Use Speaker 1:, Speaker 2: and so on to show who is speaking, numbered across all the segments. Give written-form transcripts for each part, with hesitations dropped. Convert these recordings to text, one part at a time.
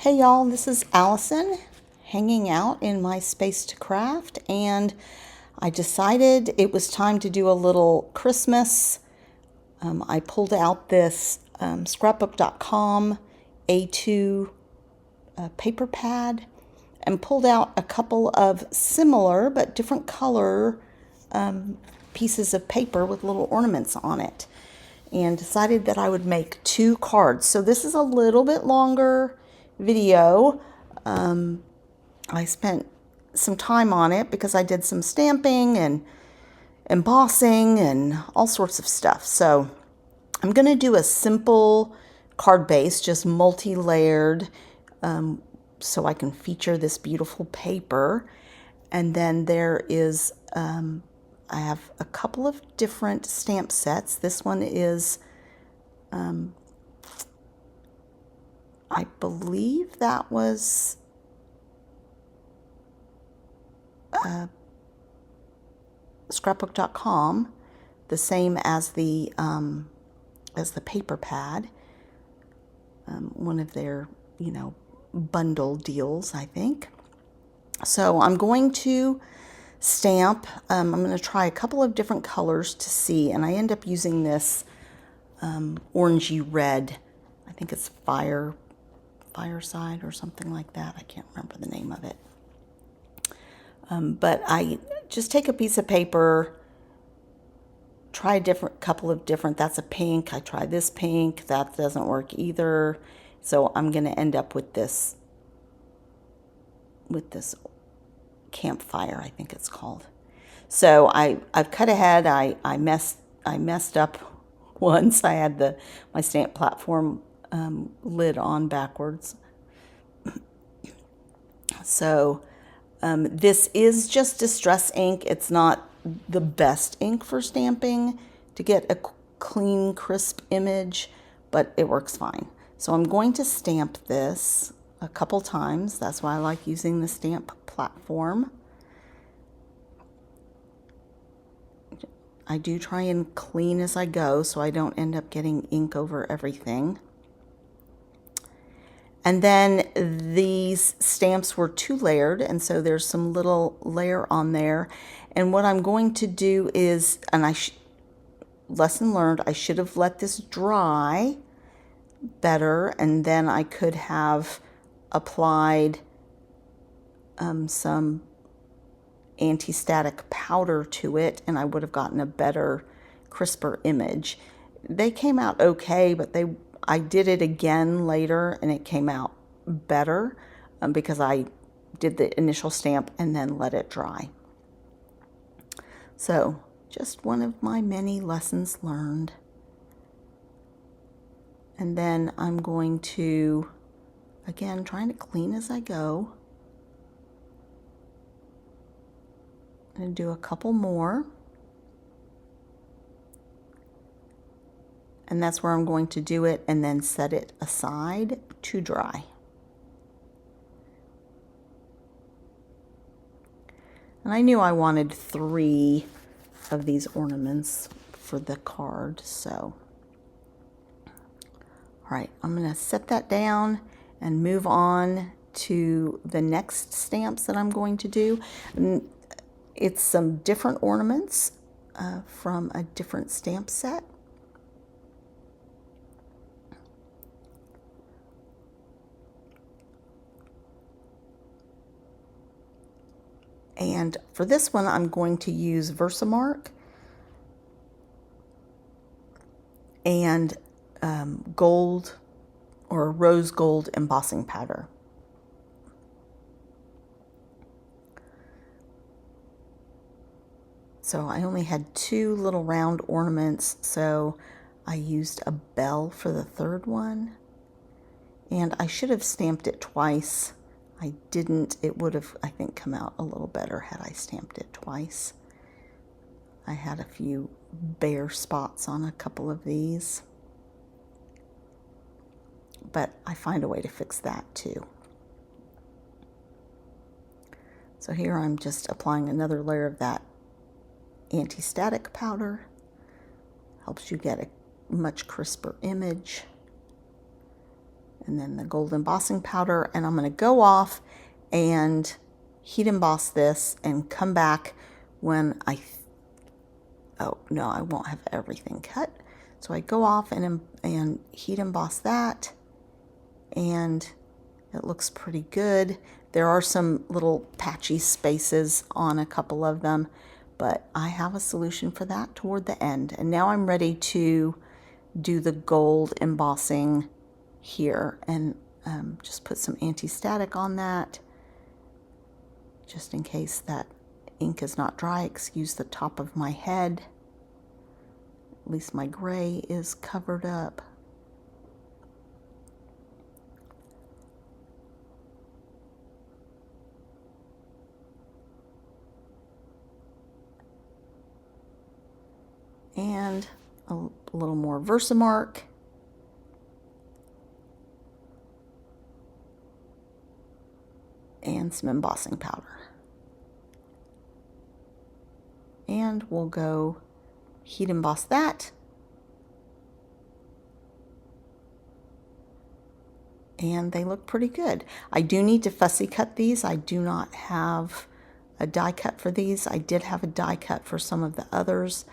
Speaker 1: Hey y'all, this is Allison hanging out in my space to craft, and I decided it was time to do a little Christmas. I pulled out this scrapbook.com A2 paper pad and pulled out a couple of similar but different color pieces of paper with little ornaments on it, and decided that I would make 2 cards. So this is a little bit longer video. I spent some time on it because I did some stamping and embossing and all sorts of stuff. So I'm going to do a simple card base, just multi-layered, so I can feature this beautiful paper. And then there is, I have a couple of different stamp sets. This one is, I believe that was scrapbook.com, the same as the paper pad, one of their, bundle deals, I think. So I'm going to stamp. I'm going to try a couple of different colors to see, and I end up using this orangey red. I think it's Fireside or something like that. I can't remember the name of it. But I just take a piece of paper, try a couple of different, that's a pink, I try this pink, that doesn't work either. So I'm going to end up with this campfire, I think it's called. So I've cut ahead. I messed up once. I had my stamp platform lid on backwards. So this is just distress ink. It's not the best ink for stamping to get a clean, crisp image, but it works fine. So I'm going to stamp this a couple times. That's why I like using the stamp platform. I do try and clean as I go so I don't end up getting ink over everything. And then these stamps were 2-layered, and so there's some little layer on there. And what I'm going to do is, and lesson learned, I should have let this dry better, and then I could have applied some anti-static powder to it, and I would have gotten a better, crisper image. They came out okay, but I did it again later and it came out better because I did the initial stamp and then let it dry. So just one of my many lessons learned. And then I'm going to, again, trying to clean as I go. I'm going to do a couple more. And that's where I'm going to do it and then set it aside to dry. And I knew I wanted 3 of these ornaments for the card, so. All right, I'm going to set that down and move on to the next stamps that I'm going to do. And it's some different ornaments from a different stamp set. And for this one, I'm going to use Versamark and gold or rose gold embossing powder. So I only had 2 little round ornaments, so I used a bell for the 3rd one. And I should have stamped it twice. I didn't. It would have, I think, come out a little better had I stamped it twice. I had a few bare spots on a couple of these, but I find a way to fix that too. So here I'm just applying another layer of that anti-static powder. Helps you get a much crisper image. and then the gold embossing powder, and I'm going to go off and heat emboss this and come back when oh no, I won't have everything cut. So I go off and heat emboss that, and it looks pretty good. There are some little patchy spaces on a couple of them, but I have a solution for that toward the end. And now I'm ready to do the gold embossing here, and just put some anti-static on that just in case that ink is not dry. Excuse the top of my head. At least my gray is covered up. And a little more Versamark. And some embossing powder. And we'll go heat emboss that. And they look pretty good. I do need to fussy cut these. I do not have a die cut for these. I did have a die cut for some of the others,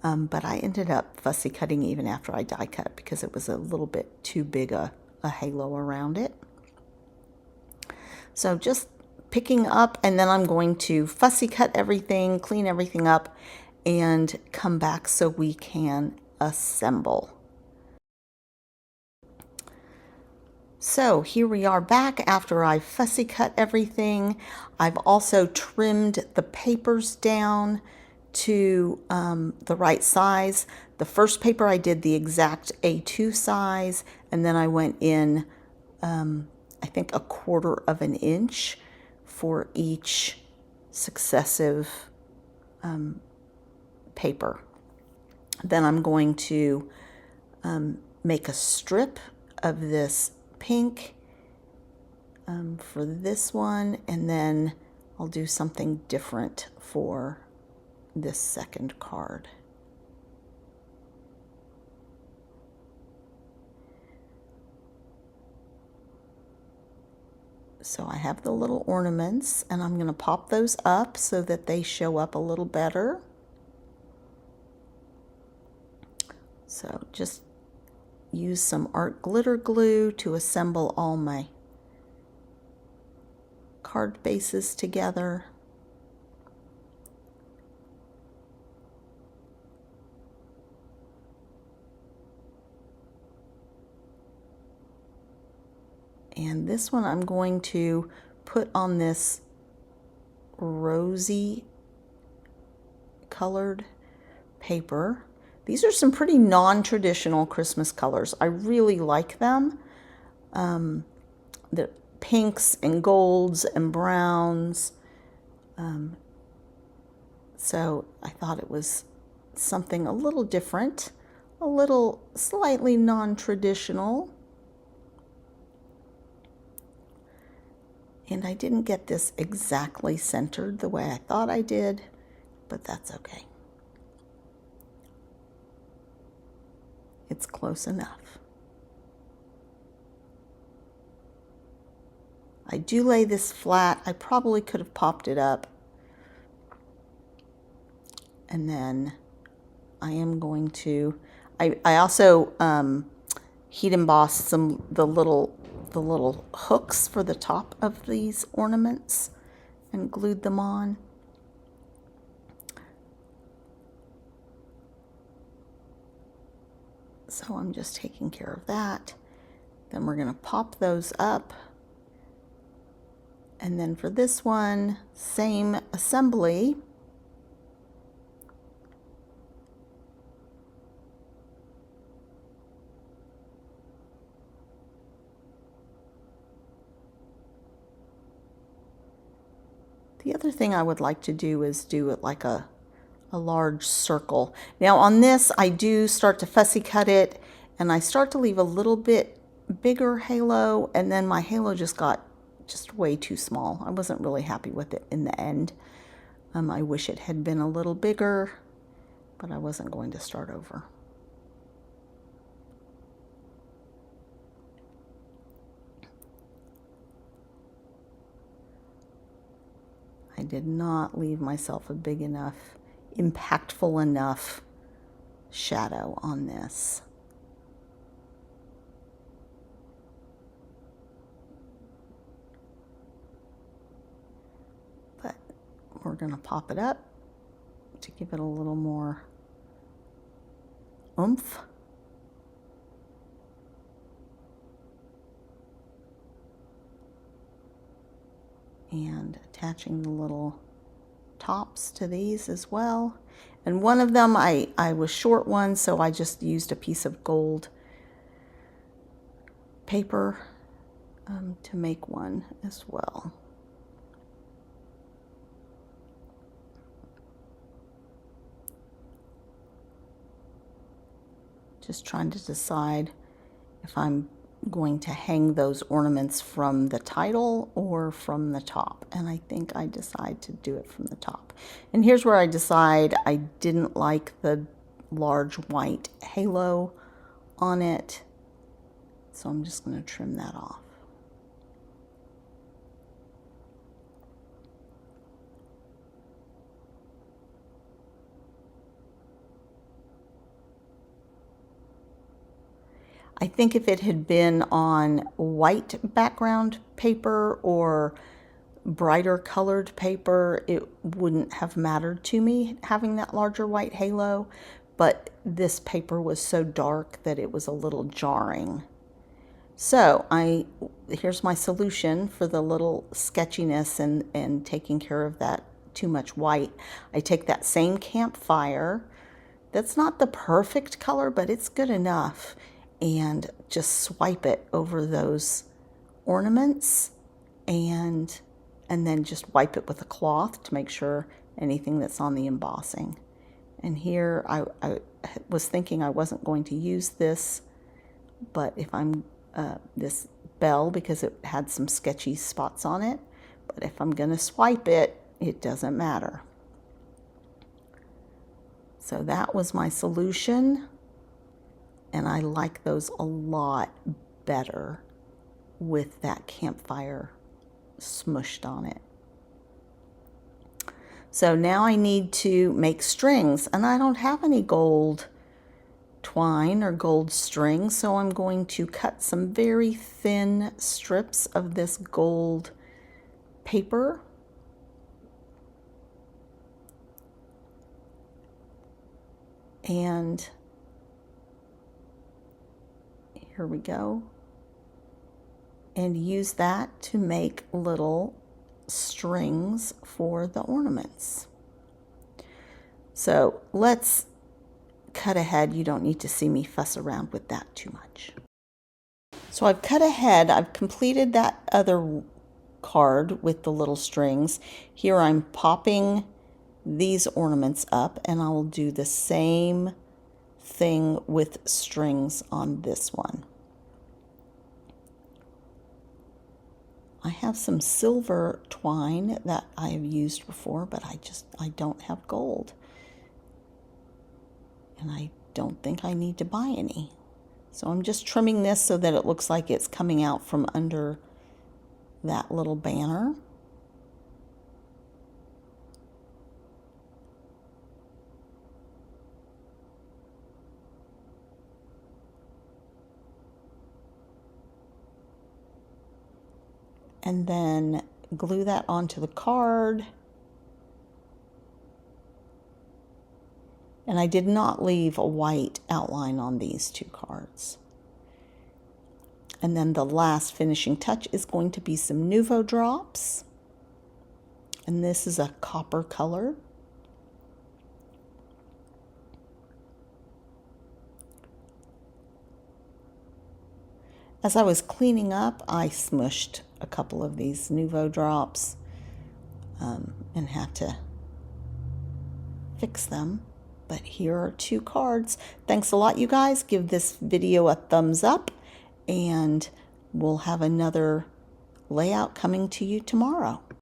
Speaker 1: but I ended up fussy cutting even after I die cut because it was a little bit too big a halo around it. So just picking up, and then I'm going to fussy cut everything, clean everything up, and come back so we can assemble. So here we are back after I fussy cut everything. I've also trimmed the papers down to the right size. The first paper I did the exact A2 size, and then I went in I think 1/4 of an inch for each successive paper. Then I'm going to make a strip of this pink for this one, and then I'll do something different for this second card. So I have the little ornaments, and I'm going to pop those up so that they show up a little better. So just use some art glitter glue to assemble all my card bases together. And this one I'm going to put on this rosy colored paper. These are some pretty non-traditional Christmas colors. I really like them. The pinks and golds and browns. So I thought it was something a little different, a little slightly non-traditional. And I didn't get this exactly centered the way I thought I did, but that's okay. It's close enough. I do lay this flat. I probably could have popped it up. And then I am going to, I also heat embossed the little hooks for the top of these ornaments and glued them on. So I'm just taking care of that. Then we're going to pop those up. And then for this one, same assembly. The other thing I would like to do is do it like a large circle. Now on this, I do start to fussy cut it, and I start to leave a little bit bigger halo, and then my halo just got way too small. I wasn't really happy with it in the end. I wish it had been a little bigger, but I wasn't going to start over. I did not leave myself a big enough, impactful enough shadow on this. But we're going to pop it up to give it a little more oomph. And attaching the little tops to these as well. And one of them, I was short one, so I just used a piece of gold paper to make one as well. Just trying to decide if I'm going to hang those ornaments from the title or from the top, and I think I decide to do it from the top. And here's where I decide I didn't like the large white halo on it, so I'm just going to trim that off. I think if it had been on white background paper or brighter colored paper, it wouldn't have mattered to me having that larger white halo, but this paper was so dark that it was a little jarring. So here's my solution for the little sketchiness and taking care of that too much white. I take that same campfire, that's not the perfect color, but it's good enough, and just swipe it over those ornaments and then just wipe it with a cloth to make sure anything that's on the embossing. And here I was thinking I wasn't going to use this, but if I'm this bell, because it had some sketchy spots on it, but if I'm going to swipe it, it doesn't matter. So that was my solution. And I like those a lot better with that campfire smushed on it. So now I need to make strings, and I don't have any gold twine or gold string, so I'm going to cut some very thin strips of this gold paper. And here we go, and use that to make little strings for the ornaments. So let's cut ahead. You don't need to see me fuss around with that too much. So I've cut ahead. I've completed that other card with the little strings. Here I'm popping these ornaments up, and I'll do the same thing with strings on this one. I have some silver twine that I have used before, but I don't have gold. And I don't think I need to buy any. So I'm just trimming this so that it looks like it's coming out from under that little banner. And then glue that onto the card. And I did not leave a white outline on these two cards. And then the last finishing touch is going to be some Nuvo drops. And this is a copper color. As I was cleaning up, I smushed a couple of these Nuvo drops and had to fix them. But here are two cards. Thanks a lot, you guys. Give this video a thumbs up, and we'll have another layout coming to you tomorrow.